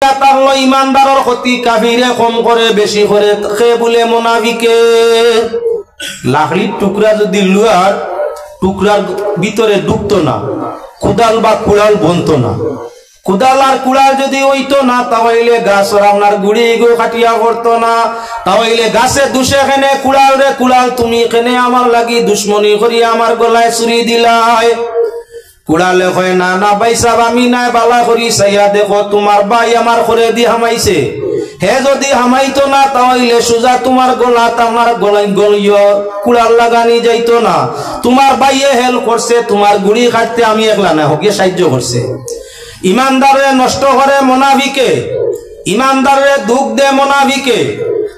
তারলো ইমানদারের ক্ষতি কাফিরে কম করে বেশি করে খে বলে মুনাফিকে লাকড়ির টুকরা যদি লুয়ার টুকরার ভিতরে ঢুকতো না কুদাল বা কুড়াল বনতো না কুদাল আর কুড়াল যদি হইতো না তাহলে গাছ আপনার গুড়ি গো কাটিয়া করতো না তাহলে গাছে দুষে খেনে কুড়াল রে কুড়াল তুমি খেনে আমার লাগি দুশ্মনী করি আমার গলায় ছুরি দিলাই কুড়ালে কয় না না ভাই সাহেব আমি নাই বালা করি চাইয়া দেখো তোমার ভাই আমার করে দি হামাইছে হে যদি হামাইতো না তাহলে সোজা তোমার গলা আমার গলায় গলিয় কুড়াল লাগানি যাইতো না তোমার ভাইয়ে হেল্প করছে তোমার গুড়ি কাটতে আমি একলা না হকে সাহায্য করছে ইমানদারে নষ্ট করে মুনাফিকে ইমানদারে দুঃখ দে মুনাফিকে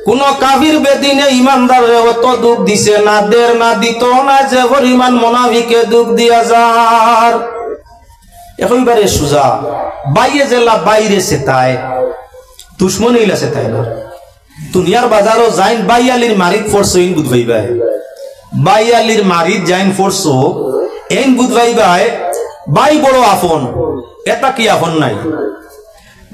কোন কাফির বেদিনে ইমানদারে অত দুঃখ দিছে না দের না দিত না যে পরিমাণ মুনাফিকে দুঃখ দিয়া যার একেবারে সোজা বাইরে জেলা বাইরে সেতায় দুশ্মনী ইলা সেতায় না দুনিয়ার বাজারও যাইন বাইয়ালির মারিদ ফোর্স ইন বুঝবাইবাই বাইয়ালির মারিদ যাইন ফোর্স এন বুঝবাইবাই বাই বড় আপন এটা কি আপন নাই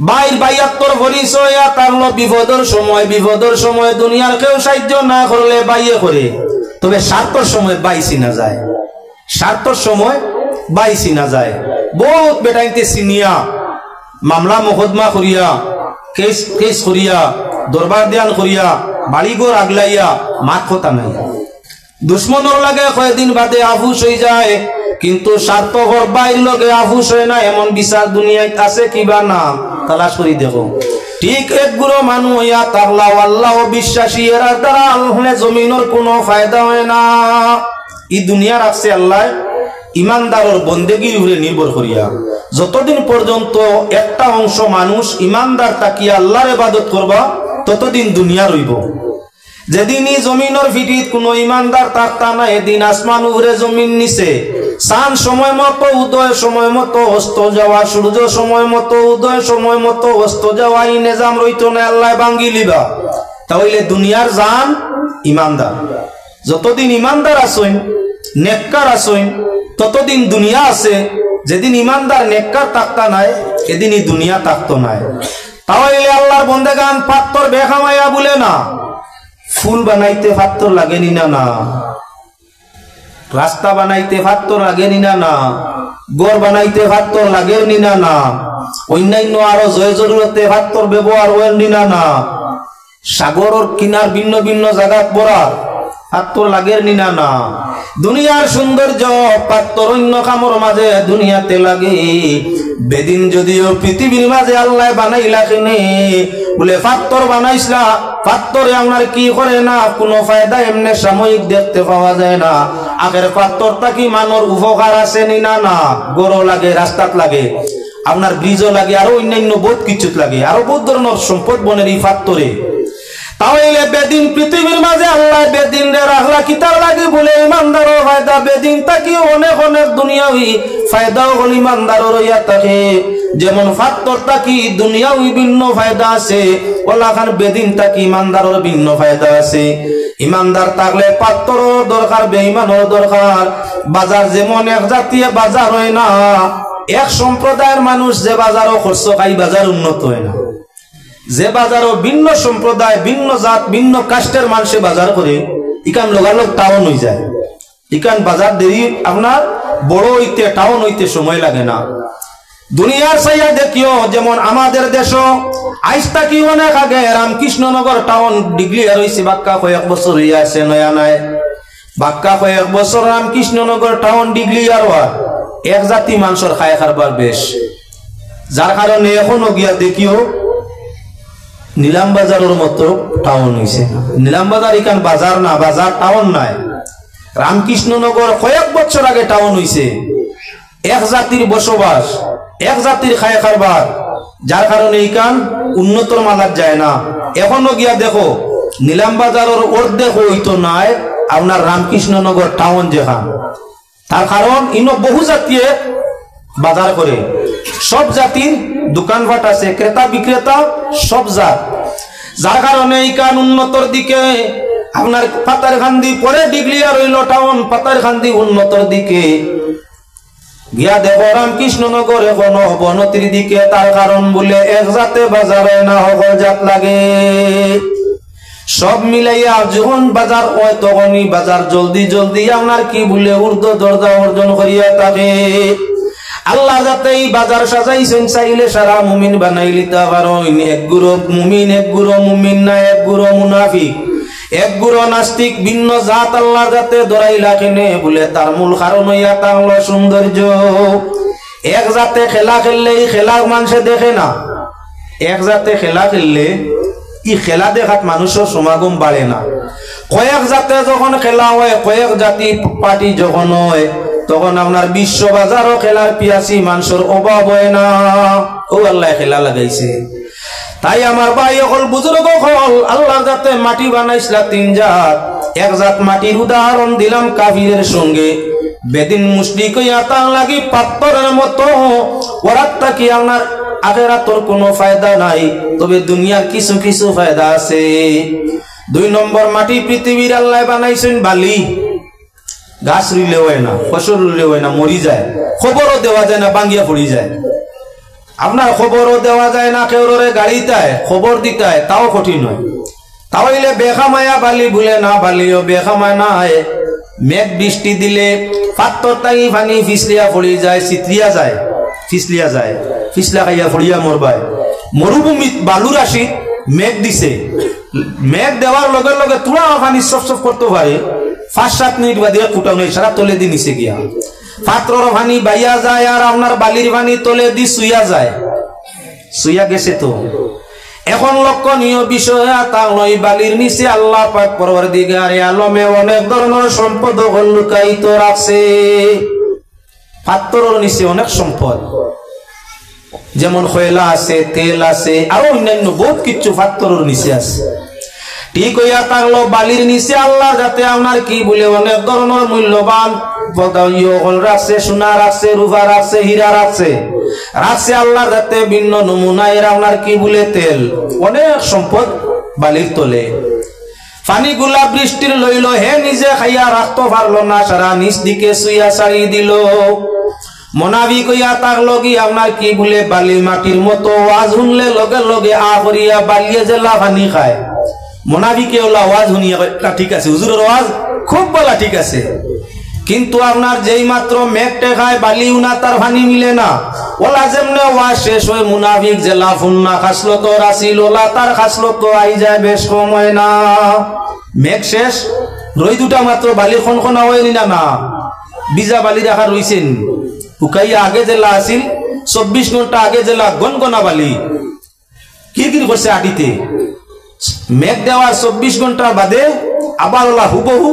বাইর বাইয়াত্তর পরিচয় তারলো বিপদের সময় দুনিয়ার কেউ সাহায্য না করলে বাইয়ে করে তবে স্বার্থর সময় বাই চিনা যায় স্বার্থর সময় বাই চিনা যায় বহুত বেটাইতে চিনিয়া মামলা মোকদ্দমা করিয়া কেস করিয়া দরবার দেয়ান করিয়া বাড়িঘর আগলাইয়া মাত কথা নাই দুশ্মনর লাগে কয়েকদিন বাদে আফুস হয়ে যায় কিন্তু স্বার্থপর বাইর লগে আফুস হয় না এমন বিচার দুনিয়ায় আছে কিবা না তালাশ করি দেখো ঠিক এক গুরো মানুষ হইয়া তাহলা আল্লাহ বিশ্বাসী এরা দ্বারা আল্লাহ জমিনের কোনো ফায়দা হয় না এই দুনিয়া রাখছে আল্লাহ ইমানদারের বন্দেগীর উপরে নির্ভর করিয়া যতদিন পর্যন্ত একটা অংশ মানুষ ইমানদার তাকিয়া আল্লাহর ইবাদত করবা ততদিন দুনিয়া রইব যেদিনই জমিনের ভিটিত কোনো ইমানদার থাকতা না এদিন আসমান উপরে জমিন নিচে চাঁদ সময় মতো উদয় সময় মতো অস্ত যাওয়া সূর্য সময় মতো উদয় সময় মতো অস্ত যাওয়া এই নিজাম রইতো না আল্লাহ ভাঙ্গি লিবা তাহলে দুনিয়ার জান ইমানদার যতদিন ইমানদার আসইন নেককার আসইন ততদিন দুনিয়া আছে যেদিন ইমানদার নেককার থাকতা নাই এদিনই দুনিয়া থাকতো নাই তাহলে আল্লাহর বন্দেগান পাত্তর বেখামাইয়া বলে না ফুল বানাইতে পাত্তর লাগেনি না না রাস্তা বানাইতে পাত্তর লাগেনি না না ঘর বানাইতে পাত্তর লাগেনি না না অন্যান্য আরো জয় জরুরতে পাত্তর ব্যবহার হয়নি না না সাগরের কিনার ভিন্ন ভিন্ন জায়গা পড়া পাত্তর লাগেনি না না দুনিয়ার সৌন্দর্য পাত্তর অন্য কামর মাঝে দুনিয়াতে লাগে বেদিন যদিও পৃথিবীর মাঝে আল্লাহ বানাইলা কেনে বলে পাত্তর বানাইছিলা পাত্তরে আপনার কি করে না কোনো ফায়দা এমনি সাময়িক দেখতে পাওয়া যায় না আগের পাত্তরটা কি মানর উপকার আছে নি না না গরো লাগে রাস্তাত লাগে আপনার ব্রিজও লাগে আরো অন্যান্য বহুত কিছু লাগে আরো বহুত ধরনের সম্পদ বনের এই পাত্তরে তাহলে বেদিন পৃথিবীর মাঝে আল্লাহ বেদিন রে রাখলা কিতার লাগে বলে ইমানদারও ফায়দা বেদিন তাকি অনেক অনেক দুনিয়াবি ফায়দাও হল ইমানদারও রইয়া থাকে যেমন ফাত্তর তাকি দুনিয়াবি ভিন্ন ফায়দা আছে ওলাখান বেদিন তাকি ইমানদারের ভিন্ন ফায়দা আছে ইমানদার থাকলে পাত্তরও দরকার বেঈমানেরও দরকার বাজার যেমন এক জাতীয় বাজার হয় না এক সম্প্রদায়ের মানুষ যে বাজারও খরচ খাই বাজার উন্নত হয় না যে বাজারও ভিন্ন সম্প্রদায় ভিন্ন জাত ভিন্ন কাস্টের মানুষে বাজার করে ইকান লোগালোক টাউন হয়ে যায় ইকান বাজার দেরি আপনার বড় হইতে টাউন হইতে সময় লাগে না দুনিয়ার সাইয়া দেখিও যেমন আমাদের দেশ আইসটা কি অনেক আগে রামকৃষ্ণনগর টাউন ডিগ্লিয়ার হয়েছে বাক্কা কয়েক বছর হইয়া আছে নয়া নাই বাক্কা কয়েক বছর রামকৃষ্ণনগর টাউন ডিগ্লিয়ার হওয়া এক জাতি মানুষের খায় খারবার বেশ যার কারণে এখনো গিয়া দেখিও নীলাম বাজারের মতো টাউন হয়েছে নীলাম বাজার এখান বাজার না বাজার টাউন নাই রামকৃষ্ণনগর কয়েক বছর আগে টাউন হয়েছে এক জাতির বসবাস এক জাতির খায় খারবার যার কারণে এখান উন্নতর মালার যায় না এখনো গিয়া দেখো নীলাম বাজারের অর্ধেক হইতো নাই আপনার রামকৃষ্ণনগর টাউন যেখান তার কারণ ইনো বহু জাতীয় বাজার করে সব জাতির দোকানপাট আছে ক্রেতা বিক্রেতা সব জাত যার কারণে এইখান উন্নতর দিকে আপনার পাতারকান্দি পরে ডিগ্লিয়ার হইল টাউন পাতারকান্দি উন্নতর দিকে গিয়া দেখো রামকৃষ্ণনগর এখন অবনতির দিকে, তার কারণ বলে এক জাতে বাজারে না সকল জাত লাগে। সব মিলাইয়া যখন বাজার হয় তখনই বাজার জলদি জলদি আপনার কি বলে ঊর্ধ্ব দরজা অর্জন করিয়া থাকে। আল্লাহ যাতে এই বাজার সাজাইছেন, চাইলে সারা মুমিন বানাইলি তা কারণ এক গুরু মুমিন, এক গুরু মুমিন না, এক গুরু মুনাফিক, এক গুরু নাস্তিক, ভিন্ন জাত আল্লাহ যাতে ধরাইলা কেনে বলে তার মূল কারণ হইয়া তা হলো সৌন্দর্য। এক জাতে খেলা খেললে এই খেলা মানুষে দেখে না, এক জাতে খেলা খেললে ই খেলা দেখাত মানুষের সমাগম বাড়ে না। কয়েক জাতে যখন খেলা হয়, কয়েক জাতি পার্টি যখন হয়, তখন আপনার বিশ্ব বাজারও খেলার পিয়াসি মানুষের অভাব হয় না। ও আল্লাহ খেলা লাগাইছে। তাই আমার ভাই হল বুজুর্গ হল, আল্লাহ যাতে মাটি বানাইছিলা তিন জাত। এক জাত মাটির উদাহরণ দিলাম কাফিরের সঙ্গে, বেদিন মুশরিক হইয়া তার লাগি পাত্তরের মতো, ওরাত থাকি আপনার আখিরাতের কোনো ফায়দা নাই, তবে দুনিয়ার কিছু কিছু ফায়দা আছে। 2 নম্বর মাটি পৃথিবীর আল্লাহ বানাইছেন বালি, গাছ রুইলে হয় না, ফসল রুইলে হয় না, মরি যায়, খবরও দেওয়া যায় না, ভাঙ্গিয়া পড়ি যায়। আপনার খবরও দেওয়া যায় না, কেউরে গাড়িতায় খবর দিতায়, তাও কঠিন হয়। তাহলে বেখামায়া বালি ভুলে না, বালিও বেখামায় না হয়। মেঘ বৃষ্টি দিলে পাত্তর তাই পানি ফিসলিয়া পড়ি যায়, চিত্রিয়া যায়, ফিসলিয়া যায়, ফিসলা খাইয়া পড়িয়া মরবায়। মরুভূমিত বালু রাশি মেঘ দিছে, মেঘ দেওয়ার লগে লগে তুলা পানি সব সব করতে পারে, 5-7 মিনিট বাদে ফুটাও নেই, সারা তলে দি নিচে গিয়া পাত্রর পানি বাইয়া যায়, আর আপনার বালির পানি তলে দি শুইয়া যায়, শুইয়া গেছে। তো এখন লক্ষণীয় বিষয় তাই বালির নিচে আল্লাহ পাক পরওয়ারদিগার আলমে অনেক ধরনের সম্পদ লুকায়িত রাখছে। পাত্রর নিচে অনেক সম্পদ, যেমন কয়লা আছে, তেল আছে, আরো অন্যান্য বহুত কিছু পাত্রর নিচে আছে। ঠিক হইয়া থাকলো বালির নিচে আল্লাহ যাতে আপনার কি বলে অনেক ধরনের মূল্যবান রাখছে, সোনা রাখছে, রূপা রাখছে, হীরা রাখছে, রাখছে আল্লাহ যাতে ভিন্ন নমুনা এর আপনার কি বলে তেল, অনেক সম্পদ বালির তলে। পানিগুলা বৃষ্টির লইল, হে নিজে খাইয়া রাখতে পারলো না, সারা নিচ দিকে শুইয়া ছাড়ি দিল। মনাবি কইয়া থাকলো কি আপনার কি বলে বালি মাটির মতো, ওয়াজ শুনলে লগে লগে করিয়া বালিয়ে জেলা পানি খায়। মোনাফিকে ওলা ওয়াজ শুনিয়া ঠিক আছে, হুজুরের ওয়াজ খুব বলা ঠিক আছে, কিন্তু আপনার যেই মাত্র মেঘটে খায় বালি উনা তার পানি মিলে না। ওলা যেমনে ওয়াজ শেষ হয়ে মুনাফিক জেলা ফুন্না খাসলো তো রাসিল, ওলা তার খাসলো তো আই যায় বেশ কম হয় না। মেঘ শেষ রই দুটা মাত্র বালি খনখনা হয়নি না, না বিজা বালি রাখা রইছেন উকাইয়া আগে জেলা আসিল, 24 ঘন্টা আগে জেলা গনগনা বালি কিরকির করছে আটিতে। মেঘ দেওয়ার 24 ঘন্টা বাদে আবার ওলা হুবহু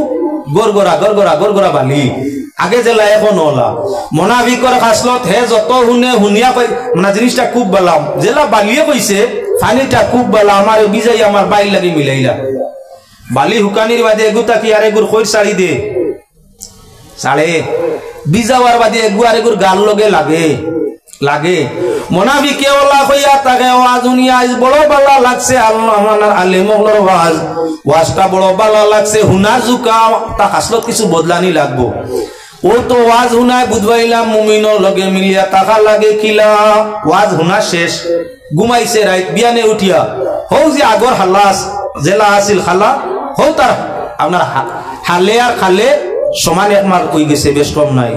গড়গড়া গড়গড়া গড়গড়া বালি, আগে জেলা এখন ওলা। মোনাফিকর খাসলত হে যত শুনে শুনিয়া কই মানে জিনিসটা খুব বললাম, জেলা বালিয়ে কইছে পানিটা খুব বলা, আমার বিজাই আমার বাইর লাগি মিলাইলা। বালি হুকানির বাদে এগুতা কি আর এগুর কইর শাড়ি দে সাড়ে বিজাওয়ার বাদে এগু আর এগুর গাল লগে লাগে লাগে। মোনাফিকে ওলা কইয়া তাকে ওয়াজ শুনিয়া বড় বালা লাগছে, আল্লাহ মানার আলেম ওগুলোর ওয়াজ, ওয়াজটা বড় বালা লাগছে, হুনার জুকা তা হাসলত কিছু বদলানি লাগবো। ও তো ওয়াজ হুনায় বুঝবাইলাম মুমিনের লগে মিলিয়া টাকা লাগে কিলা। ওয়াজ হুনা শেষ, ঘুমাইছে রাইত, বিয়ানে উঠিয়া হৌ যে আগর হাল্লাস জেলা আছিল খালা, হৌ তার আপনার হালে আর খালে সমান একমার কই গেছে, বেশ কম নাই।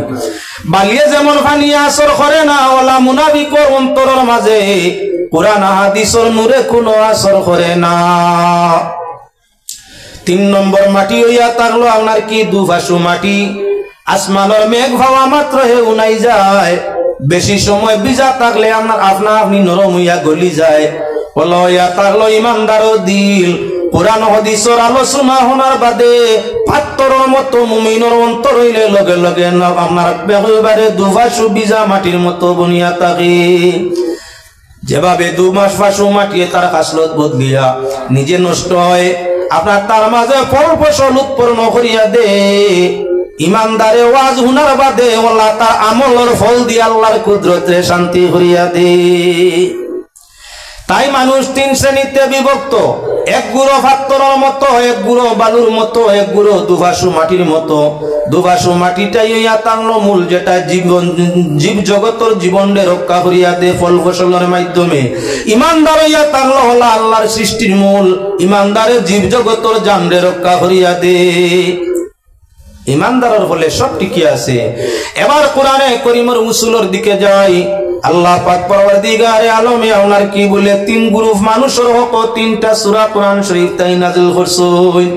বালিয়ে যেমন পানি আসর করে না, ওলা মুনাফিকর অন্তরের মাঝে কোরআন হাদিসের নূরে কোনো আসর করে না। 3 নম্বর মাটি হইয়া থাকলো আপনার কি দুভাসু মাটি, আসমানের মেঘ ভাবা মাত্র হে উনাই যায়, বেশি সময় ভিজা থাকলে আপনার আপনা আপনি নরম হইয়া গলি যায়। ওলা হইয়া থাকলো ইমানদারও দিল, কোরআন হাদিসের আলোচনা শোনার বাদে পাত্তরের মতো মুমিনের অন্তর হইলে লগে লগে আপনার একেবারে দুভাসু ভিজা মাটির মতো বনিয়া থাকে। যেভাবে 2 মাস ফাঁসু মাটিয়ে তার খাসলত বদলিয়া নিজে নষ্ট হয়, আপনার তার মাঝে ফল ফসল উৎপন্ন করিয়া দে। ইমানদারে ওয়াজ হুনার বাদে ওলা তার আমলের ফল দিয়ে আল্লাহর কুদরতে শান্তি করিয়া দে। তাই মানুষ তিন শ্রেণীতে বিভক্ত, এক গুঁড়ো পাথরের মতো, এক গুঁড়ো বালুর মতো, এক গুঁড়ো দুভাসু মাটির মতো। দুভাসু মাটিটাই হইয়া তার মূল, যেটা জীব জগতের জীবনে রক্ষা করিয়া দে ফল ফসলের মাধ্যমে। ইমানদার হইয়া তার হলা আল্লাহর সৃষ্টির মূল, ইমানদারের জীব জগতের জানরে রক্ষা করিয়া দে। ইমানদারের ফলে সব ঠিকই আছে। এবার কোরআনে করিমের উসুলের দিকে যাই। আল্লাহ পাক পরওয়ারদিগারে আলমে ওনার কি বলে তিন গ্রুপ মানুষের হক তিনটা সূরা কোরআন শরীফ তাই নাযিল করছেন।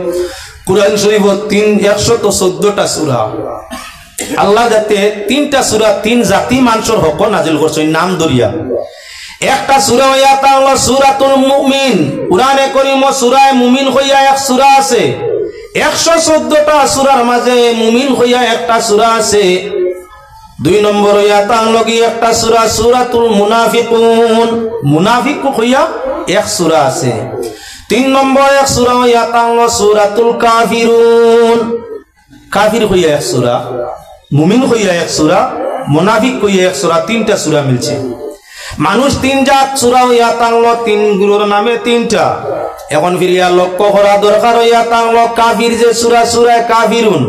কোরআন শরীফ 114টা সূরা। আল্লাহ যাতে তিনটা সূরা তিন জাতি মানুষের হক নাযিল করছেন নাম দরিয়া। একটা সূরা হইয়া তা হলো সূরাতুল মুমিন। কোরআনে করিম সূরায়ে মুমিন হইয়া এক সূরা আছে। 114টা সূরার মাঝে মুমিন হইয়া একটা সূরা আছে। 2 নম্বর হইয়া তার লগে একটা সূরা সূরাতুল মুনাফিকুন, মুনাফিক হইয়া এক সূরা আছে। 3 নম্বর এক সূরা হইয়া তার সূরাতুল কাফিরুন, কাফির হইয়া এক সূরা, মুমিন হইয়া এক সূরা, মুনাফিক হইয়া এক সূরা, তিনটা সূরা মিলছে। মানুষ তিন জাত, সূরা হইয়া তার তিন গুলোর নামে তিনটা। এখন ফিরিয়া লক্ষ্য করা দরকার হইয়া তার কাফির যে সূরা, সূরায়ে কাফিরুন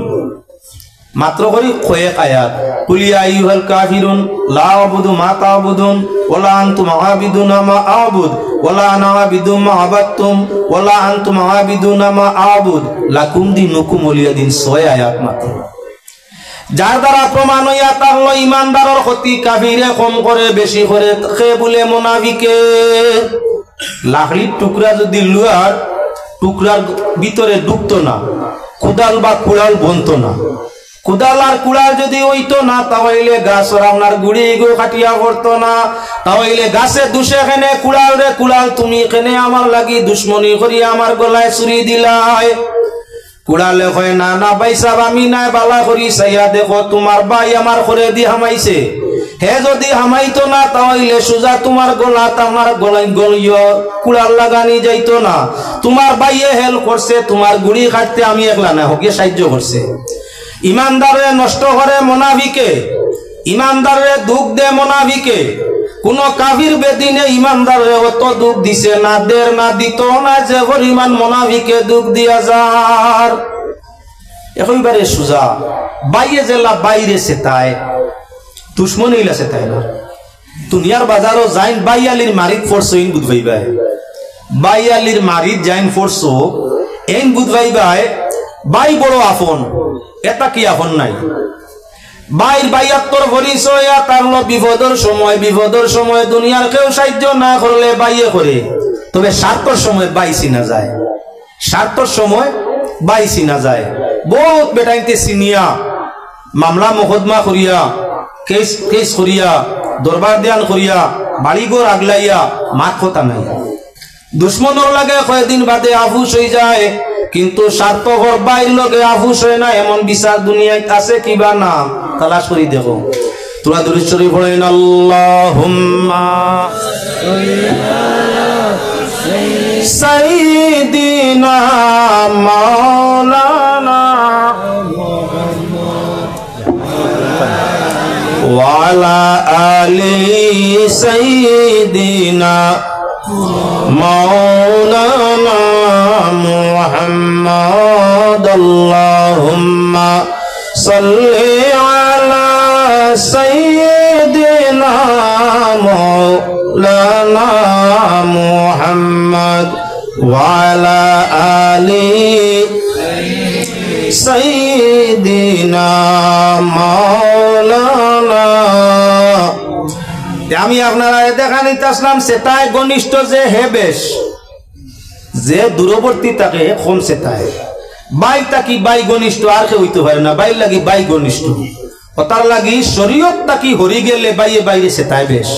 মাত্র করি কয়েক আয়াত। কুল ইয়া আইয়ুহাল কাফিরুন লা আ'বুদু মা তা'বুদুন ওয়ালা আনতুম আ'বিদুনা মা আ'বুদ ওয়ালা আনা আ'বিদু মা আ'বাদতুম ওয়ালা আনতুম আ'বিদুনা মা আ'বুদ লাকুম দীনুকুম ওয়ালিয়া দিন। 6 আয়াত মাত্র, যার দ্বারা প্রমাণ হইয়া তার ইমানদারের ক্ষতি কাফিরে কম করে বেশি করে খে বলে মুনাফিকে। লাকড়ির টুকরা যদি লুয়ার টুকরার ভিতরে ঢুকতো না, কোদাল বা কুড়াল বনতো না, কোদাল আর কুড়াল যদি হইতো না, তাহলে গাছের আপনার গুড়ি গো কাটিয়া করতো না। তাহলে গাছে দুষে খেনে কুড়াল রে কুড়াল তুমি খেনে আমার লাগি দুশ্মনী করিয়া আমার গলায় ছুরি দিলাই। কুড়ালে কয় না না ভাই সাহেব আমি নাই, বালা করি চাইয়া দেখো তোমার ভাই আমার করে দি হামাইছে। হে যদি হামাইতো না তাহলে সোজা তোমার গলা আমার গলায় গলিয় কুড়াল লাগানি যাইতো না। তোমার ভাইয়ে হেল্প করছে, তোমার গুড়ি কাটতে আমি একলা না হকিয়ে সাহায্য করছে। ইমানদারে নষ্ট করে মুনাফিকে, ইমানদারে দুঃখ দে মুনাফিকে। কোন কাফির বেদিনে ইমানদারে অত দুঃখ দিছে না, দের না দিত না যে পরিমাণ মুনাফিকে দুঃখ দিয়া যার। একেবারে সোজা বাইয়ে জেলা বাইরে সেতায় দুশ্মন ইলা সেতায় না। দুনিয়ার বাজারও যাইন বাইয়ালির মারিদ ফোরসো ইন বুধবাইবাই, বাইয়ালির মারিদ যাইন ফোরসো এন বুধবাইবাই। বাই বড় আপন, এটা কি আপন নাই। বাইর বাইয়াত্তর পরিচয় তার বিপদের সময় দুনিয়ার কেউ সাহায্য না করলে বাইয়ে করে, তবে স্বার্থর সময় বাই চিনা যায়, স্বার্থর সময় বাই চিনা যায়। বহুত বেটাইতে চিনিয়া মামলা মোকদ্দমা করিয়া কেস করিয়া দরবার দেয়ান করিয়া বাড়িঘর আগলাইয়া মাত কথা নাই। দুশ্মনর লাগে কয়েকদিন বাদে আফুস হয়ে যায়, কিন্তু স্বার্থপর বাইর লগে আফুস হয় না এমন বিচার দুনিয়ায় আছে কিবা না, তালাশ করি দেখো। তোরা দুরূদ শরীফ পড়েন আল্লাহুম্মা সাইয়্যিদিনা মাওলানা ওয়া আলা আলি সাইয়্যিদিনা মাওলানা মুহাম্মদ। আল্লাহুম্মা সাল্লি আলা সাইয়্যিদিনা মাওলানা মুহাম্মদ ওয়া আলা আলি সাইয়্যিদিনা মাওলানা। আমি আপনারা দেখা নিতে আসলাম সেটাই ঘনিষ্ঠ যে হে বেশ, যে দূরবর্তী তাকে কম সেটাই বাই তাকি বাই ঘনিষ্ঠ আর কেউ হইতে পারে না, বাই লাগি বাই ঘনিষ্ঠ। তার লাগি শরীয়ত তাকি হরি গেলে বাইয়ে বাইরে সেটাই বেশ।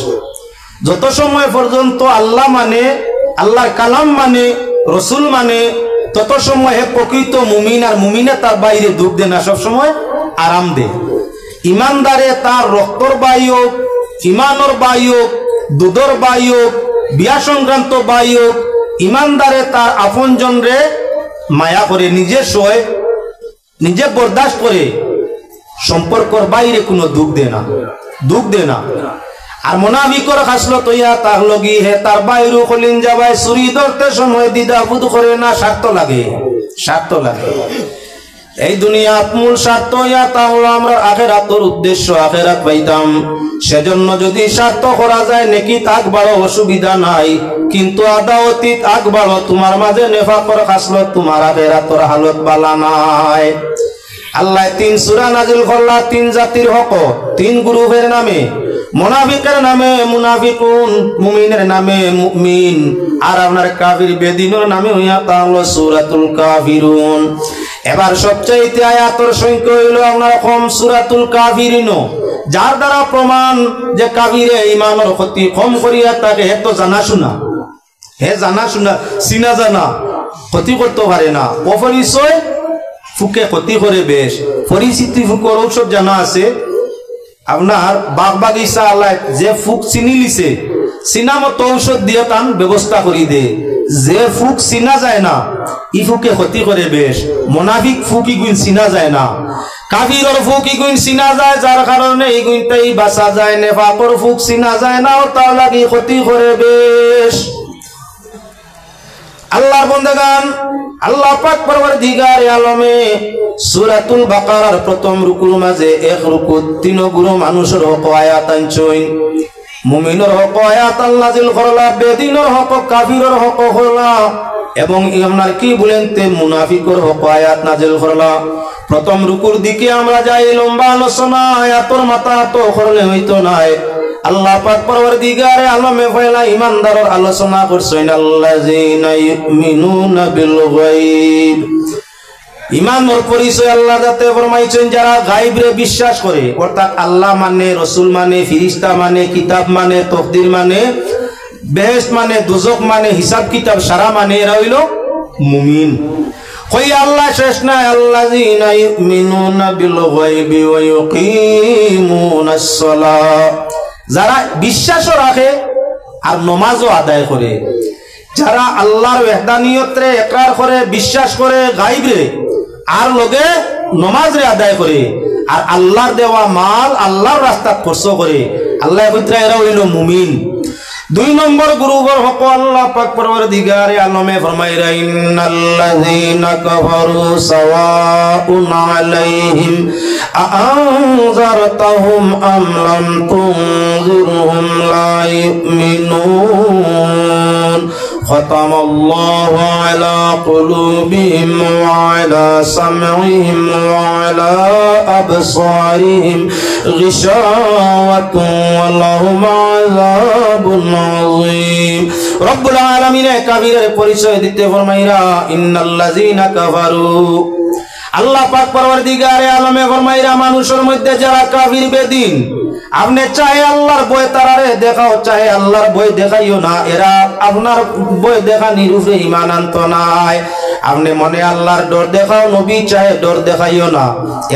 যত সময় পর্যন্ত আল্লাহ মানে, আল্লাহর কালাম মানে, রসুল মানে, তত সময় হে প্রকৃত মুমিন। আর মুমিনে তার বাইরে দুঃখ দে না, সব সময় আরাম দে। ইমানদারে তার রক্তর বাই হোক, ইমানর বাই হোক, দুধর বাই হোক, বিয়া সংক্রান্ত বাই হোক, ইমানদারে তার আপনজন রে মায়া করে, নিজে সয়, নিজে বরদাস্ত করে, সম্পর্কর বাইরে কোনো দুঃখ দে না, দুঃখ দে না। আর মুনাফিকর খাসলত ইয়া তার লগি হে তার বাইরু খলিন যাবাই চুরি ধরতে সময় দ্বিধাবোধ করে না, স্বার্থ লাগে, স্বার্থ লাগে। এই দুনিয়াত মূল স্বার্থ ইয়া তা হলো আমরা আখিরাতের উদ্দেশ্য, আখিরাত পাইতাম। সেজন্য যদি স্বার্থ করা যায় নেকি তাক বড় অসুবিধা নাই, কিন্তু আদাওয়াতিত আগ বড় তোমার মাঝে নেফাকর খাসলত তোমার আখিরাতের হালত বালা নাই। আল্লাহ 3 সূরা নাজিল করলা 3 জাতির হক, 3 গ্রুপের নামে। মুনাফিকের নামে মুনাফিকুন, মুমিনের নামে মুমিন, আর আপনার কাফির বেদিনের নামে হইয়া তা হলো সূরাতুল কাফিরুন। এবার সবচাইতে আয়াতের সংখ্যা হইল আপনার কম সূরাতুল কাফিরিন, যার দ্বারা প্রমাণ যে কাফিরে ঈমানের ক্ষতি কম করিয়া তাকে এত জানা শোনা, হে জানা শোনা চিনা জানা ক্ষতি করতে পারে না। অপরিচয় ফুকে ক্ষতি করে বেশ, পরিচিতি ফুকর ঔষধ জানা আছে। আপনার বাগ বাগিচা আল্লাহ যে ফুক চিনি লিছে চিনা মতো ঔষধ দিয়ে তান ব্যবস্থা করি দে। যে ফুক চিনা যায় না ই ফুকে ক্ষতি করে বেশ। মুনাফিক ফুক ইগুন চিনা যায় না, কাফিরর ফুক ইগুন চিনা যায়, যার কারণে ইগুনটাই বাঁচা যায়। নেফাকর ফুক চিনা যায় না, ও তা লাগি ক্ষতি করে বেশ। আল্লাহর বন্দেগান, আল্লাহ পাক পরওয়ারদিগার আলমে সূরাতুল বাকারার প্রথম রুকুর মাঝে এক রুকুত 3 গুরু মানুষের হক আয়াত আনছই। মুমিনের হক আয়াত আল্লাহ নাযিল করলা, বেদিনের হক কাফিরের হক করলা, এবং আপনার কি বলেন তে মুনাফিকর হক আয়াত নাযিল করলা। প্রথম রুকুর দিকে আমরা যাই, লম্বা আলোচনা আয়াতর মাথা তো করলে হইতো নাই। আল্লাহ পাক পরওয়ারদিগারে আলমে পয়লা ইমানদারের আলোচনা করছেন। আল্লাযিনা ইউমিনুনা বিল গায়ব, ইমানের পরিচয় আল্লাহ যাতে ফরমাইছেন যারা গায়বরে বিশ্বাস করে, অর্থাৎ আল্লাহ মানে, রাসূল মানে, ফেরেশতা মানে, কিতাব মানে, তাকদীর মানে, বেহেশত মানে, দোজখ মানে, হিসাব কিতাব সারা মানে, এরা হইল মুমিন। কই আল্লাহ শেষ নাই, আল্লাযিনা ইউমিনুনা বিল গায়বি ওয়া ইউকিমুনাস সালাহ, যারা বিশ্বাসও রাখে আর নামাজও আদায় করে। যারা আল্লাহর ওয়াহদানিয়তরে ইকরার করে, বিশ্বাস করে গায়বরে, আর লগে নামাজরে আদায় করে, আর আল্লাহর দেওয়া মাল আল্লাহর রাস্তাত খরচ করে, আল্লাহ কইতরা এরা হইল মুমিন। 2 নম্বর গ্রুপের হক আল্লাহ পাক পরওয়ারদিগারে আলমে ফরমাইরা, ইন্নাল্লাযীনা কাফারু সাওয়াউন আলাইহিম আআনজারতাহুম আম লাম তুনজিরহুম লা ইউমিনুন খতামাল্লাহু আলা কুলুবিহিম ওয়া আলা সামঈহিম ওয়া আলা আবসারিহিম গিশাওয়াতুন ওয়া লাহুম আযাবুন আযীম। রব্বুল আলামিন কাফিরের পরিচয় দিতে ফরমাইরা, ইন্নাল্লাযীনা কাফারু, আল্লাহ পাক পরওয়ারদিগারে আলমে ফরমাইরা মানুষের মধ্যে যারা কাফির বেদিন, আপনি চাহে আল্লাহর ভয় তারারে দেখাও, চাহে আল্লাহর ভয় দেখাইও না, এরা আপনার ভয় দেখা নিরূপে ঈমান আনত নাই। আপনি মনে আল্লাহর ডর দেখাও, নবী চাহে ডর দেখাইও না,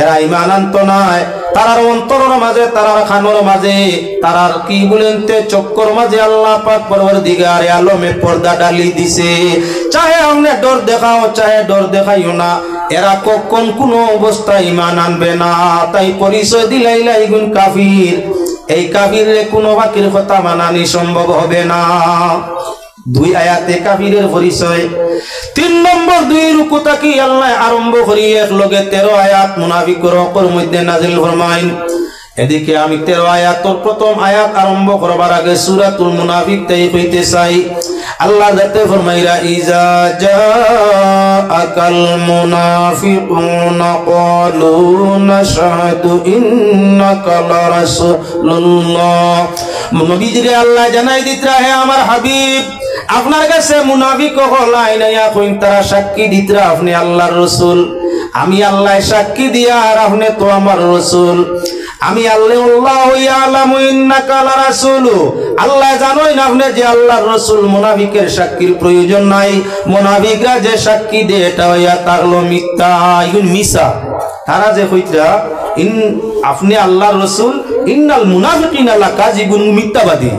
এরা ঈমান আনত নাই। তারার অন্তরের মাঝে, তারার খানোর মাঝে, তারার কি বলেন তে চক্কর মাঝে আল্লাহ পাক পরওয়ারদিগারে আলমে পর্দা ডালি দিছে। চাহে আপনি ডর দেখাও, চাহে ডর দেখাইও না, এরা কখন কোন অবস্থায় ঈমান আনবে না। তাই পরিচয় দিলাইলা এগুন কাফির। এই কাফিরে কোনো বাকির কথা মানানি সম্ভব হবে না। 2 আয়াতে কাফিরের পরিচয়। 3 নম্বর 2 রুকু তাকি আল্লাহ আরম্ভ করি এক লগে 13 আয়াত মুনাফিকর হকের মধ্যে নাজিল ফরমাইন। এদিকে আমি 13 আয়াতের প্রথম আয়াত আরম্ভ করবার আগে সূরাতুল মুনাফিক তাই কইতে চাই। আল্লাহ যাতে ফরমাইরা, ইজা জাআকাল মুনাফিকুনা ক্বালু নাশহাদু ইন্নাকা লারাসূলুল্লাহ। নবীজিরে আল্লাহ জানাই দিতরা, হে আমার হাবিব, আপনার কাছে মুনাফিক হল আইনাইয়া কইন, তারা সাক্ষী দিতরা আপনি আল্লাহর রাসূল। আমি আল্লাহ সাক্ষী দিয়া আর আপনি তো আমার রাসূল। আমি আল্লাহ ইয়ালামু ইন্নাকা লারাসূলু, আল্লাহ জানোই না আপনি যে আল্লাহর রাসূল। মুনাফিকের সাক্ষীর প্রয়োজন নাই, মুনাফিকরা যে সাক্ষী দেয় এটা হইয়া তাহলো মিথ্যা, ইগুন মিছা। তারা যে কইতা আপনি আল্লাহর রাসূল, ইন্নাল মুনাফিকিনা লাকাযিবুন, মিথ্যাবাদী।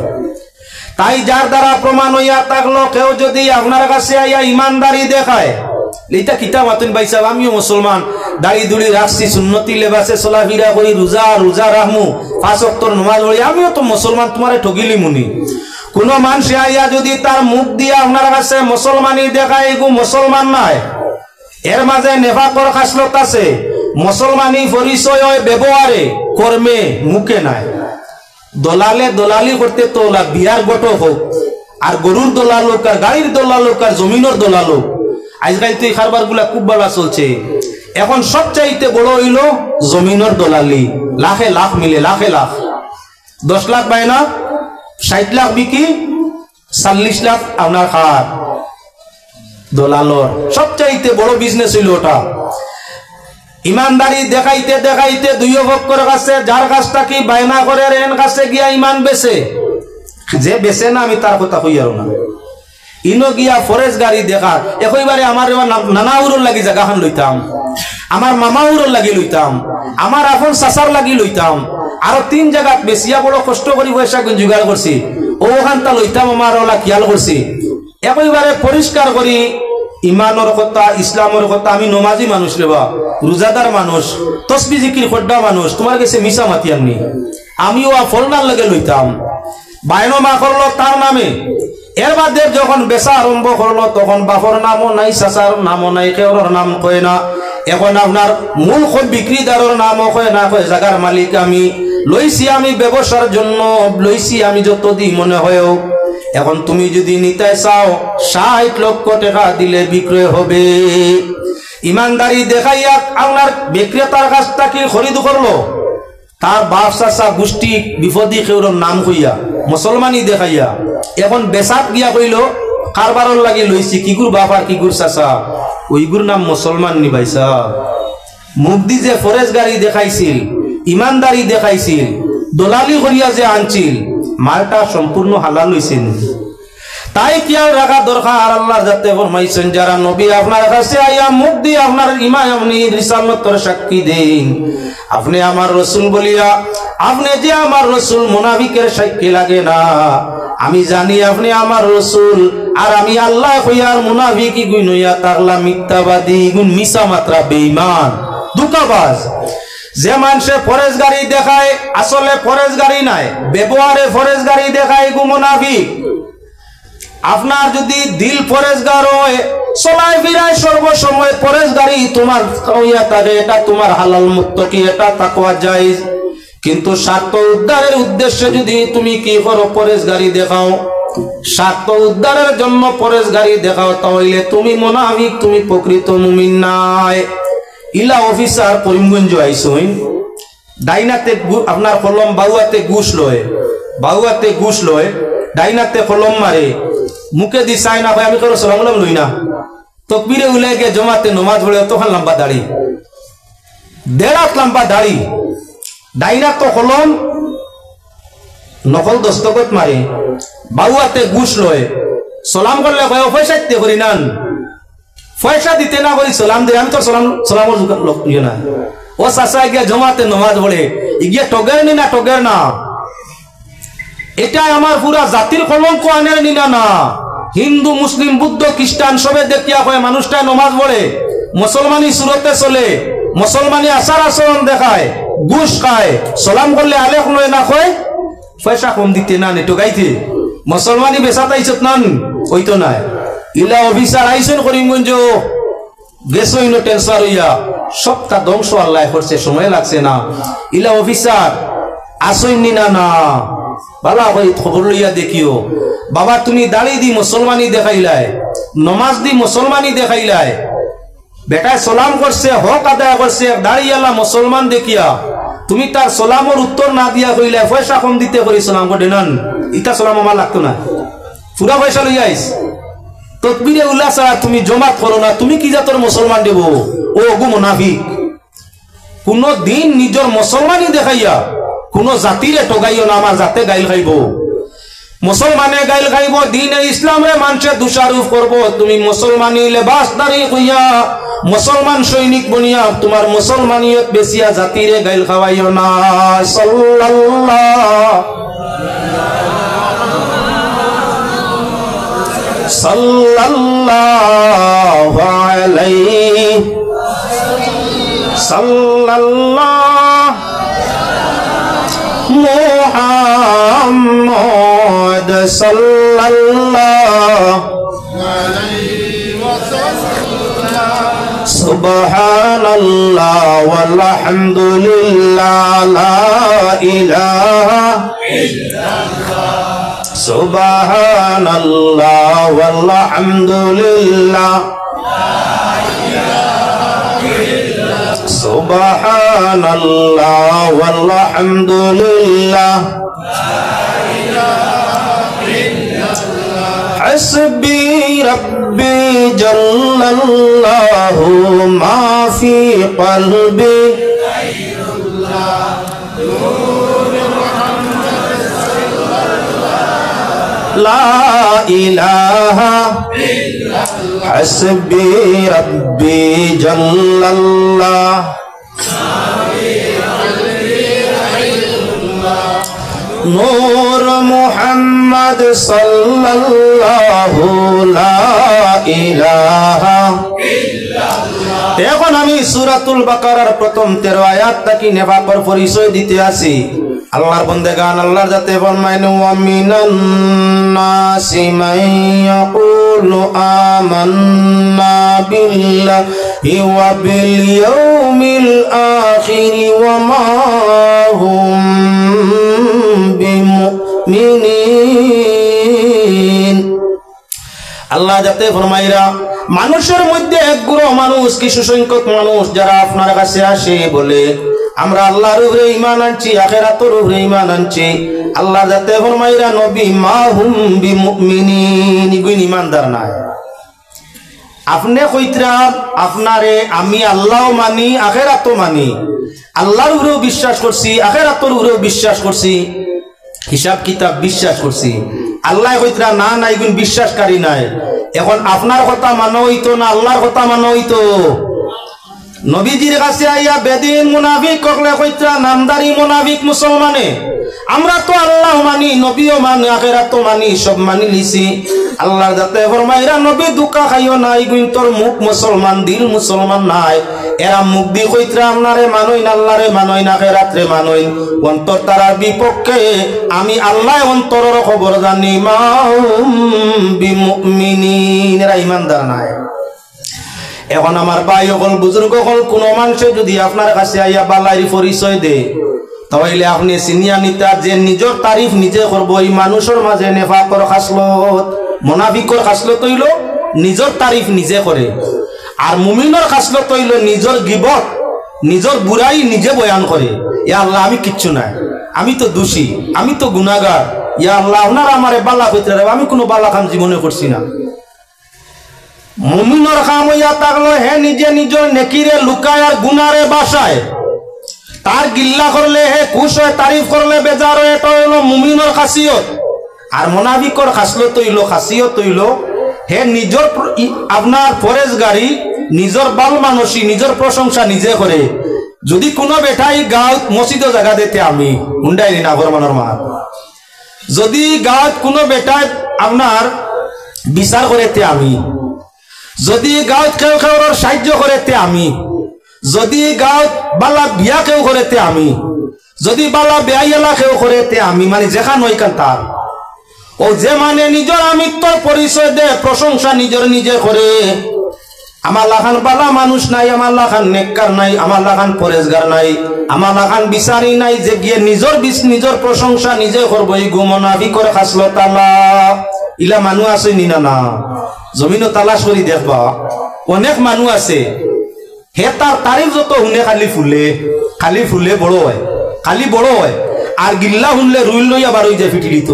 তাই যার দ্বারা প্রমাণ হইয়া থাকলো কেউ যদি আপনার কাছে আইয়া ইমানদারি দেখায়, এটা কিতাব আতুন ভাই সাহেব, আমিও মুসলমান, দাড়ি দুড়ি রাখছি, সুন্নতি লেবাসে চলাফেরা করি, রোজা রাখমু, 5 ওয়াক্তের নামাজ পড়ি, আমিও তো মুসলমান, তোমারে ঠগিলি মুনি। কোন মানুষ আইয়া যদি তার মুখ দিয়ে আপনার কাছে মুসলমানি দেখায়, এগু মুসলমান নাই, এর মাঝে নেফাকর খাসলত আছে। মুসলমানি পরিচয় হয় ব্যবহারে, কর্মে, মুখে নাই। দলালে দলালি করতে তোলা বিয়ার গটক হোক, আর গরুর দলাল হোক, আর গাড়ির দলাল হোক, আর জমিনের দলাল হোক। আজকাল তো এই কারবার গুলা খুব ভালো চলছে। এখন সবচাইতে বড় হইল জমিনের দলালি, লাখে লাখ মিলে, লাখে লাখ, 10 লাখ পায় না, 60 লাখ বিকি, 40 লাখ আপনার খার দলালর সবচাইতে বড় বিজনেস হইল ওটা। ইমানদারি দেখাইতে দেখাইতে দুই পক্ষের কাছে যার কাছটা কি বায়না করে এর কাছে গিয়া ইমান বেচে, যে বেচে না আমি তার কথা কই আর না। ইনো গিয়া ফরেজ গাড়ি দেখার একইবারে আমার নানা উরর লাগি জায়গাখান লইতাম, আমার মামা উরর লাগি লইতাম, আমার আপন চাচার লাগি লইতাম, আরো 3 জায়গাত বেশিয়া বড় কষ্ট করি পয়সা জোগাড় করছি, ওখানটা লইতাম, আমার ওলা খেয়াল করছি। একইবারে পরিষ্কার করি ইমানের কথা, ইসলামের কথা। আমি নমাজি মানুষ রেবা, রোজাদার মানুষ, তসবি জিকির খোড্ডা মানুষ, তোমার কাছে মিশা মাতি আমি, আমিও ফলনার লগে লইতাম। বায়নো মা করলো তার নামে, এর বাদে যখন বেচা আরম্ভ করলো তখন বাপর নামও নাই, চাচার নামও নাই, কেউর নাম কয় না। এখন আপনার মূল বিক্রিদারের নামও কয় না, কয় জায়গার মালিক আমি, লইছি আমি ব্যবসার জন্য, লইছি আমি যতদিন মনে হয়েও। এখন তুমি যদি নিতে চাও 60 লক্ষ টাকা দিলে বিক্রয় হবে। ইমানদারি দেখাইয়া আপনার বিক্রেতার কাছটা কি খরিদ করলো, তার বাপ চাচা গোষ্ঠী বিপদী কেউর নাম কইয়া মুসলমানি দেখাইয়া। এখন বেচাত গিয়া কইল কারবারর লাগি লইছি, কিগুর বাপ আর কিগুর চাচা, ওইগুর নাম মুসলমান নি ভাইসা। মুগদি যে ফরেজ গাড়ি দেখাইছিল, ইমানদারি দেখাইছিল, দলালি করিয়া যে আনছিল, মালটা সম্পূর্ণ হালাল হইছেন। তাই খেয়াল রাখা দরকার। আল্লাহ যাতে ফরমাইছেন যারা নবী আপনার কাছে আইয়া মুখ দিয়ে আপনার ইমান আপনি রিসালাতের সাক্ষী দেন, আপনি আমার রাসূল বলিয়া, আপনি যে আমার রাসূল মুনাফিকের সাক্ষী লাগে না। আমি জানি আপনি আমার রাসূল, আর আমি আল্লাহ কইয়ার মুনাফিকি গুণ হইয়া তাকলা মিথ্যাবাদী, গুণ মিছা মাত্রা বেঈমান, ধোঁকাবাজ। যে মানুষে ফরেজ গাড়ি দেখায় আসলে ফরেজ গাড়ি নাই, ব্যবহারে ফরেজ গাড়ি দেখায় গু মুনাফিক। আপনার যদি দিল ফরেজগার হয়, চলাই ফিরায় সর্বসময় ফরেজ গাড়ি তোমার হইয়া থাকে, এটা তোমার হালাল মুক্ত কি, এটা তাকওয়া জায়েজ। কিন্তু স্বার্থ উদ্ধারের উদ্দেশ্যে যদি তুমি কি করো, ফরেজ গাড়ি দেখাও, স্বার্থ উদ্ধারের জন্য ফরেজ গাড়ি দেখাও, তাহলে তুমি মুনাফিক, তুমি প্রকৃত মুমিন নাই। ইলা অফিসার করিমগঞ্জ আইসইন, ডাইনাতে আপনার কলম, বাউয়াতে ঘুষ লয়, বাউয়াতে ঘুষ লয়, ডাইনাতে কলম মারে, মুখে দি চাই না ভাই আমি কারো সালাম লই না, তকবীরে উলে গিয়ে জমাতে নমাজ পড়ে, তখন লম্বা দাড়ি, 1.5 হাত লম্বা দাড়ি, ডাইনা তো কলম নকল দস্তখত মারে, বাউয়াতে ঘুষ লয়, সালাম করলে ভাই পয়সা দিতে করি নান, পয়সা দিতে না করি সালাম দে, আমি তো সালামের ইয়ে না। ও চাচা গিয়া জমাতে নমাজ পড়ে, ইগিয়া টগের নি না, টগের না, এটা আমার পুরা জাতির কলঙ্ক আনের নিনা না। হিন্দু মুসলিম বৌদ্ধ খ্রিস্টান সবে দেখিয়া হয় মানুষটা নমাজ পড়ে, মুসলমানি সুরতে চলে, মুসলমানি আচার আচরণ দেখায়, ঘুষ খায়, সালাম করলে আলেখ নয় না কয়, পয়সা কম দিতে না, নেটো গাইতে মুসলমানি বেচাত আইসত নান, ওইতো নাই। ইলা অফিসার আইসন করিমগঞ্জ গেছইন টেনসার হইয়া, সবটা ধ্বংস আল্লাহ করছে, সময় লাগছে না। ইলা অফিসার আসইন না না, বালা ভাই খবর লইয়া দেখিও। বাবা তুমি দাড়ি দি মুসলমানি দেখাইলাই, নমাজ দি মুসলমানি দেখাইলাই, বেটায় সালাম করছে, হক আদায় করছে, দাড়িওয়ালা মুসলমান দেখিয়া তুমি তার সালামের উত্তর না দিয়া কইলাই পয়সা কম দিতে করি সালাম করে নেন, ইটা সালাম আমার লাগতো না, পুরা পয়সা লইয়া আইস। তকবীরে উল্লাহ ছাড়া তুমি জমাত করো না, তুমি কি জাতর মুসলমান দেব? ও গু মুনাফিক। কোন দিন নিজের মুসলমানি দেখাইয়া কোন জাতিরে ঠগাইও না, আমার জাতে গাইল খাইব, মুসলমানে গাইল খাইব, দিনে ইসলামে মানুষে দোষারোপ করব। তুমি মুসলমানি লেবাসদারি হইয়া মুসলমান সৈনিক বনিয়া তোমার মুসলমানিয়ত বেশিয়া জাতিরে গাইল খাওয়াইও না। সাল্লাল্লাহু আলাইহি সাল্লাল্লাহু মুহাম্মদ সাল্লাল্লাহু আলাইহি ওয়াসাল্লাম সুবহানাল্লাহ ওয়ালহামদুলিল্লাহ লা ইলাহা ইল্লাল্লাহ সুবহানাল্লাহ ওয়ালহামদুলিল্লাহ সুবহানাল্লাহ ওয়ালহামদুলিল্লাহ হাসবি রাব্বি জাল্লাল্লাহু মা ফি কলবি গায়রুল্লাহ নূর মুহাম্মদ সাল্লাল্লাহু লা ইলাহা ইল্লাল্লাহ হাসবি রাব্বি জাল্লাল্লাহ নূর মুহাম্মদ সাল্লাল্লাহু লা ইলাহা ইল্লাল্লাহ। এখন আমি সূরাতুল বাকারার প্রথম 13 আয়াত থেকে নেফাকের পরিচয় দিতে আসি। আল্লাহর বান্দাগান আল্লাহর যাতে ফরমায়েন ওয়া মিনান নাসি মান ইয়াকুলু আমান্না বিল্লাহি ওয়া বিল ইয়াউমিল আখির ওয়া মা হুম বিমুমিনিন। আল্লাহ যাতে ফরমাইরা মানুষের মধ্যে এক গ্রুপ মানুষ, কিছু সংখ্যক মানুষ যারা আপনার কাছে আসে বলে আমরা আল্লাহর উপরে ঈমান আনছি, আখিরাতের উপরে ঈমান আনছি। আল্লাহ যাতে ফরমাইরা নবী মা হুম বিমুমিনিন, ইগুন ঈমানদার নাই। আপনি কইতরা আপনারে আমি আল্লাহও মানি আখিরাতও মানি, আল্লাহর উপরেও বিশ্বাস করছি আখিরাতের উপরেও বিশ্বাস করছি, হিসাব কিতাব বিশ্বাস করছি। আল্লাহ কইতরা না না ইগুন বিশ্বাসকারী নাই। এখন আপনার কথা মানো হইতো না আল্লাহর কথা মানো হইতো? নবীজির কাছে আইয়া বেদিন মুনাফিক ককলে কইতরা নামদারি মুনাফিক মুসলমানে আমরা তো আল্লাহ মানি নবীও মানি আখিরাতও মানি সব মানি লিছি। আল্লাহর যাতে ফরমাইরা নবী দুকা খাইও নাই, ইগুন তোর মুখ মুসলমান দিল মুসলমান নাই। এরা মুখ দি কইতরা আপনারে মানই না আল্লাহরে মানই না আখিরাতরে মানই, অন্তর তারার বিপক্ষে আমি আল্লাহ অন্তরের খবর জানি। মা হুম বিমুমিনিন, এরা ঈমানদার নাই। এখন আমার ভাই হল বুজুর্গ হল কোন মানুষে যদি আপনার কাছে আইয়া বালাইর পরিচয় দে তাহলে আপনি চিনিয়া নিতা যে নিজের তারিফ নিজে করবো। এই মানুষের মাঝে নেফাকর খাসলত মুনাফিকর খাসলত হইল নিজের তারিফ নিজে করে, আর মুমিনের খাসলত হইল নিজের গিবত নিজের বুড়াই নিজে বয়ান করে। ইয়া আল্লাহ আমি কিচ্ছু নাই, আমি তো দোষী, আমি তো গুনাহগার, ইয়া আল্লাহ আপনারা আমারে বালা কইতে রাখবে, আমি কোনো বালা কাম জীবনে করছি না। মুমিনের কাম হইয়া থাকলো হে নিজে নিজের নেকিরে লুকায় আর গুনারে বাসায়, তার গিল্লা করলে হে খুশ হয়, তারিফ করলে বেজার হয়, এটা হইল মুমিনের খাসিয়ত। আর মুনাফিকর খাসলত হইল খাসিয়ত হইল হে নিজের আপনার পরেশগারি নিজের বাল মানসী নিজের প্রশংসা নিজে করে। যদি কোনো বেটাই গাঁত মসজিদ জায়গা দিতে আমি হুন্ডাই না ফরমানোর মা, যদি গাঁত কোনো বেটায় আপনার বিচার করেতে আমি, যদি গাঁত কেউ কেউ সাহায্য করেতে আমি, যদি গাঁত বালা বিয়া কেউ করেতে আমি, যদি বালা বেয়াইলা কেউ করেতে আমি, মানে যেখান ওইখান তার ও যে মানে নিজের আমিত্বর পরিচয় দে প্রশংসা নিজের নিজে করে। আমার লাখান বালা মানুষ নাই, আমার লাখান নেককার নাই, আমার লাখান পরেশগার নাই, আমার লাখান বিচারি নাই যে গিয়ে নিজের প্রশংসা নিজে করবো। এই মুনাফিকর খাসলত তালা ইলা মানুষ আছে নি না? না জমিনও তালাশ করি দেখবা অনেক মানুষ আছে, হে তার তারিফ যত শুনে খালি ফুলে বড় হয়, খালি বড় হয়, আর গিল্লা শুনলে রুইল লইয়া বার হয়ে যায় ফিটিলিত।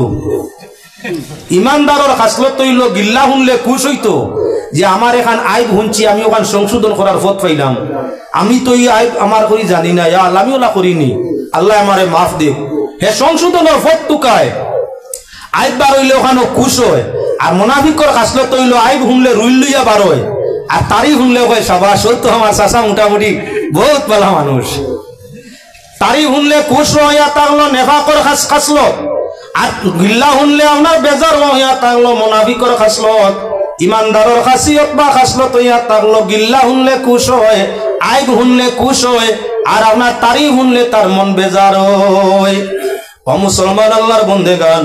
ইমানদারের খাসলত হইল গিল্লা শুনলে খুশ হইতো যে আমার এখান আইব শুনছি, আমি ওখান সংশোধন করার পথ পাইলাম, আমি তো এই আইব আমার করি জানি না, আল্লাহ আমি ওলা করিনি, আল্লাহ আমারে মাফ দেব। হে সংশোধনের পথ টুকায় আইব বার হইলে ওখানে খুশ হয়। আর মুনাফিকর খাসলত হইল আইব শুনলে রুইল লইয়া বার হয়, আর তারিফ শুনলে কয় সাবাস সত্য আমার চাষা মোটামুটি বহুত ভালো মানুষ। তারিফ শুনলে খুশ হইয়া থাকলো নেফাকর খাসলত, আর গিল্লা শুনলে আপনার বেজার হইয়া থাকলো মুনাফিকর খাসলত। ইমানদারের খাসিয়ত বা খাসলত হইয়া থাকলো গিল্লা শুনলে খুশ হয়, আইব শুনলে খুশ হয়, আর আপনার তারিফ শুনলে তার মন বেজার হয়। ও মুসলমান আল্লাহর বন্দেগান,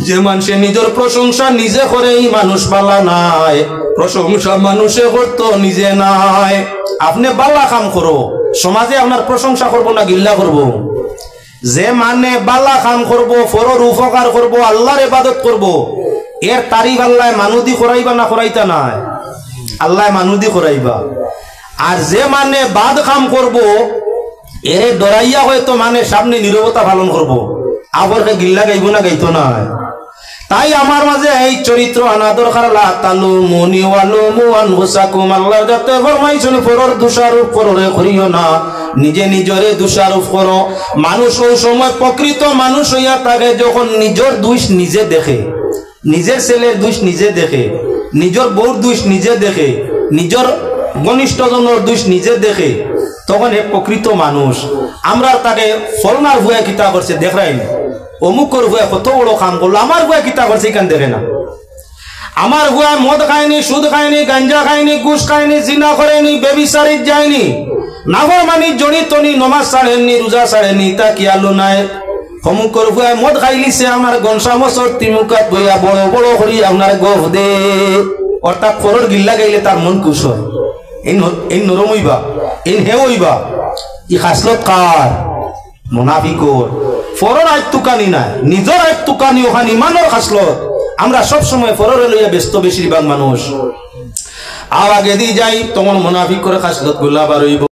যে মানুষে নিজের প্রশংসা নিজে করে এই মানুষ বালা নাই, প্রশংসা মানুষে করতো নিজে নাই। আপনি বালা কাম করো, সমাজে আপনার প্রশংসা করবো না গিল্লা করবো? যে মানে বালা কাম করবো, ফরর উপকার করবো, আল্লাহর ইবাদত করবো, এর তারিফ আল্লাহ মানুদি করাইবা না করাইতা নাই? আল্লাহ মানুদি করাইবা। আর যে মানে বাদ কাম করবো, এর ডরাইয়া হয়তো মানে সামনে নীরবতা পালন করবো, আবরকে গিল্লা গাইব না গাইতো না। তাই আমার মাঝে এই চরিত্র আনা দরকার। লা তালুমুনি ওয়ালুমু আনফুসাকুম, আল্লাহ যাতে ফরমাইছেন ফরর দোষারোপ কররে করিও না, নিজে নিজরে দোষারোপ করো। মানুষ ওই সময় প্রকৃত মানুষ হইয়া থাকে যখন নিজের দোষ নিজে দেখে, নিজের ছেলের দোষ নিজে দেখে, নিজের বউর দোষ নিজে দেখে, নিজের ঘনিষ্ঠজনের দোষ নিজে দেখে, তখন এ প্রকৃত মানুষ। আমরা তাকে ফলনার ভুয়া কিতা করছে দেখাই না, অমুকর ভুয়া কত বড় কাম করলো, আমার ভুয়া কিতা করছে এখান দেখে না। আমার ভুয়া মদ খায়নি, সুদ খায়নি, গাঞ্জা খায়নি, ঘুষ খায়নি, জিনা করেনি, বেবিচারিত যায়নি, নাফরমানি জড়িত নি, নমাজ ছাড়েননি, রোজা ছাড়েনি, তা কি আলো নাই। অমুকর ভুয়া মদ খাইলিছে, আমার গনসা মসর তিমুকাত বইয়া বড় বড় করি আপনার গফ দে, অর্থাৎ ফরর গিল্লা গাইলে তার মন খুশ হয়। এই নরম হইবা, এই হে হইবা। ই খাসলত কার? মুনাফিকর। ফরর আয় তুকানি নাই, নিজের আয় তুকানি ওখানে ইমানের খাসলত। আমরা সব সময় ফররে লইয়া ব্যস্ত বেশিরভাগ মানুষ। আর আগে দিয়ে যাই তখন মুনাফিক করে খাসলত গুলা বার হইব।